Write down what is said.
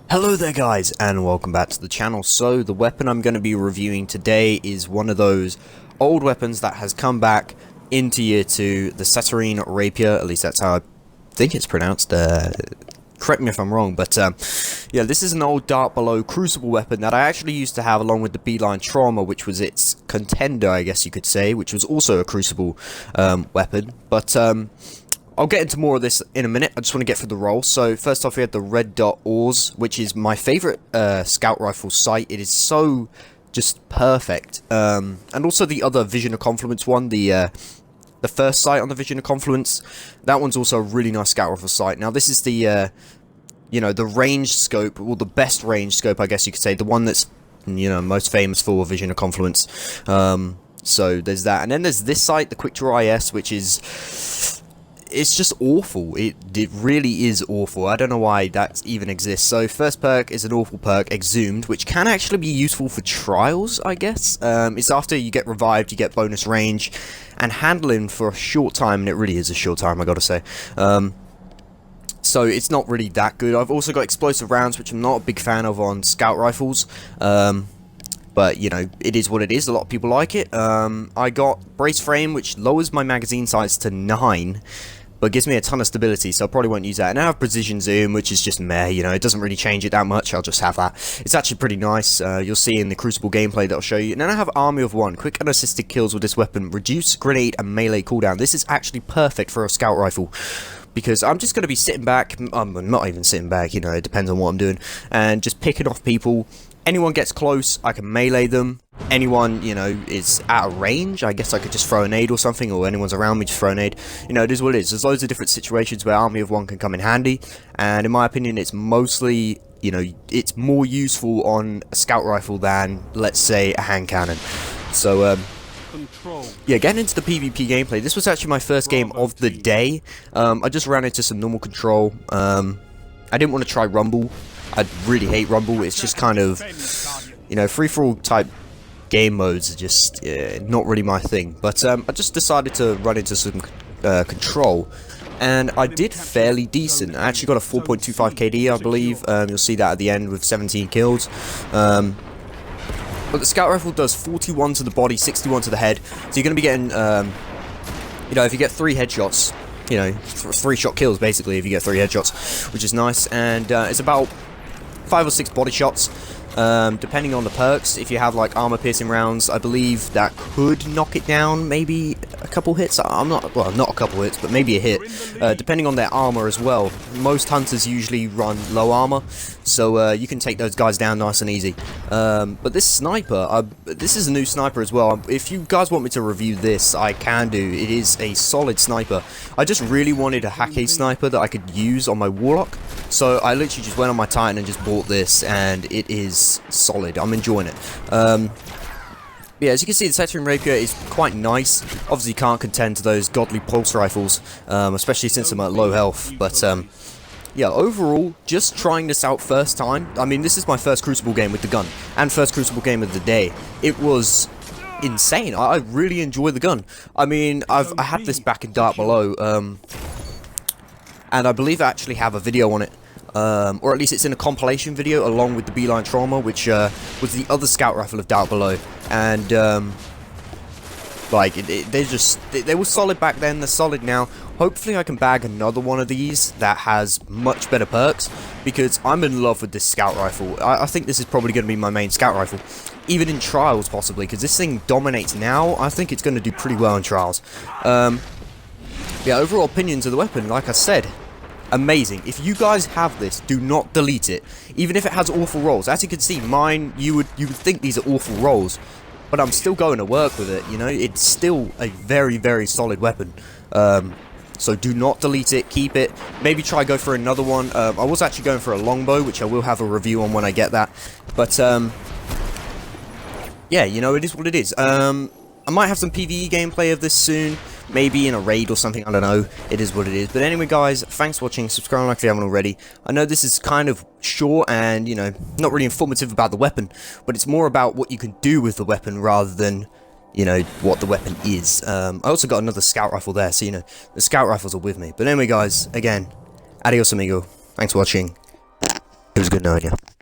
Hello there guys, and welcome back to the channel. So the weapon I'm going to be reviewing today is one of those old weapons that has come back into year 2, the Saterienne Rapier, at least that's how I think it's pronounced. Correct me if I'm wrong, but yeah, this is an old Dark Below Crucible weapon that I actually used to have along with the Beeline Trauma, which was its contender, I guess you could say, which was also a Crucible weapon. But I'll get into more of this in a minute. I just want to get through the role. So first off, we had the Red Dot Ores, which is my favorite scout rifle sight. It is so just perfect. And also the other Vision of Confluence one, the first sight on the Vision of Confluence, that one's also a really nice scout rifle sight. Now this is the you know, the range scope, or the best range scope, I guess you could say, the one that's, you know, most famous for Vision of Confluence. So there's that, and then there's this sight, the Quick Draw IS, which is, it's just awful. It really is awful. I don't know why that even exists. So first perk is an awful perk, Exhumed, which can actually be useful for trials, I guess. It's after you get revived, you get bonus range and handling for a short time, and it really is a short time, I gotta say. So it's not really that good. I've also got explosive rounds, which I'm not a big fan of on scout rifles. But, you know, it is what it is. A lot of people like it. I got Brace Frame, which lowers my magazine size to 9, but gives me a ton of stability, so I probably won't use that. And I have Precision Zoom, which is just meh, you know, it doesn't really change it that much. I'll just have that. It's actually pretty nice. You'll see in the Crucible gameplay that I'll show you. And then I have Army of One. Quick unassisted kills with this weapon. Reduce grenade and melee cooldown. This is actually perfect for a scout rifle, because I'm just going to be sitting back. I'm not even sitting back, you know, it depends on what I'm doing. And just picking off people. Anyone gets close, I can melee them. Anyone, you know, is out of range, I guess I could just throw a nade or something, or anyone's around me, just throw a nade. You know, it is what it is. There's loads of different situations where Army of One can come in handy, and in my opinion, it's mostly, you know, it's more useful on a scout rifle than, let's say, a hand cannon. So, yeah, getting into the PvP gameplay, this was actually my first game of the day. I just ran into some normal control. I didn't want to try Rumble. I really hate Rumble. It's just kind of, you know, free-for-all type game modes are just not really my thing. But I just decided to run into some control, and I did fairly decent. I actually got a 4.25 KD, I believe. You'll see that at the end with 17 kills. But the scout rifle does 41 to the body, 61 to the head. So you're going to be getting, you know, if you get 3 headshots, you know, 3-shot kills basically if you get 3 headshots, which is nice. And it's about 5 or 6 body shots, depending on the perks. If you have like armor piercing rounds, I believe that could knock it down, maybe a couple hits. I'm not, well, not a couple hits, but maybe a hit, depending on their armor as well. Most hunters usually run low armor, so you can take those guys down nice and easy. But this sniper, this is a new sniper as well. If you guys want me to review this, I can do. It is a solid sniper. I just really wanted a Hackade sniper that I could use on my Warlock, so I literally just went on my Titan and just bought this, and it is solid. I'm enjoying it. Yeah, as you can see, the Saterienne Rapier is quite nice. Obviously, you can't contend to those godly pulse rifles, especially since I'm at low health. But yeah, overall, just trying this out first time. I mean, this is my first Crucible game with the gun, and first Crucible game of the day. It was insane. I really enjoy the gun. I mean, I had this back in Dark Below, and I believe I actually have a video on it. Or at least it's in a compilation video along with the Beeline Trauma, which was the other scout rifle of Dark Below. And like they were solid back then, they're solid now. Hopefully I can bag another one of these that has much better perks, because I'm in love with this scout rifle. I think this is probably going to be my main scout rifle, even in trials possibly, because this thing dominates now. I think it's going to do pretty well in trials. Yeah, overall opinions of the weapon, like I said, amazing. If you guys have this, do not delete it, even if it has awful rolls. As you can see, mine, you would think these are awful rolls, but I'm still going to work with it. You know, it's still a very, very solid weapon. So do not delete it, keep it. Maybe try go for another one. I was actually going for a longbow, which I will have a review on when I get that. But yeah, you know, it is what it is. I might have some PvE gameplay of this soon, maybe in a raid or something, I don't know. It is what it is. But anyway, guys, thanks for watching. Subscribe and like if you haven't already. I know this is kind of short and, you know, not really informative about the weapon, but it's more about what you can do with the weapon rather than, you know, what the weapon is. I also got another scout rifle there, so, you know, the scout rifles are with me. But anyway, guys, again, adios amigo. Thanks for watching. It was good knowing you.